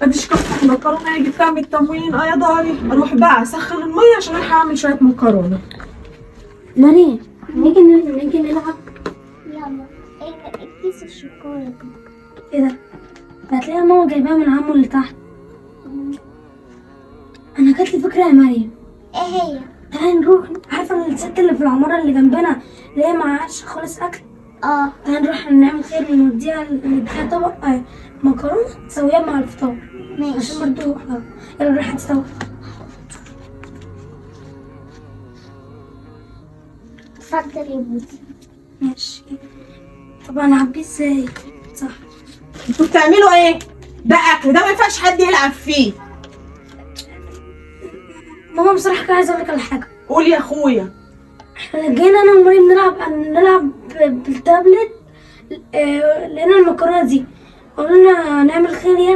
اديش كفتة المكرونة يجي تعمل تموين. يا داري اروح بقى اسخن المية عشان الحق اعمل شوية مكرونة. مريم نيجي نلعب. يلا. ايه كيس الشوكولاتة؟ ايه ده؟ هتلاقيها ماما جايباها من عمو اللي تحت. انا جات لي فكرة يا مريم. ايه هي؟ تعالي نروح. عارفة الست اللي في العمارة اللي جنبنا اللي هي معهاش خالص اكل؟ اه. تعالي نروح نعمل خير ونديها طبق مكرونة تسويها مع الفطار. ماشي. عشان برضو يلا نروح نتسوى. اتفضل يا بوسي. ماشي. طب انا هعبيه ازاي؟ صح. انتوا بتعملوا ايه؟ ده اكل، ده ما ينفعش حد يلعب فيه. ماما بصراحة كنت عايزة اقول لك على حاجة. قول يا اخويا. احنا جينا انا ومريم نلعب بالتابلت. لقينا المكرونة دي، قلنا نعمل خير يعني.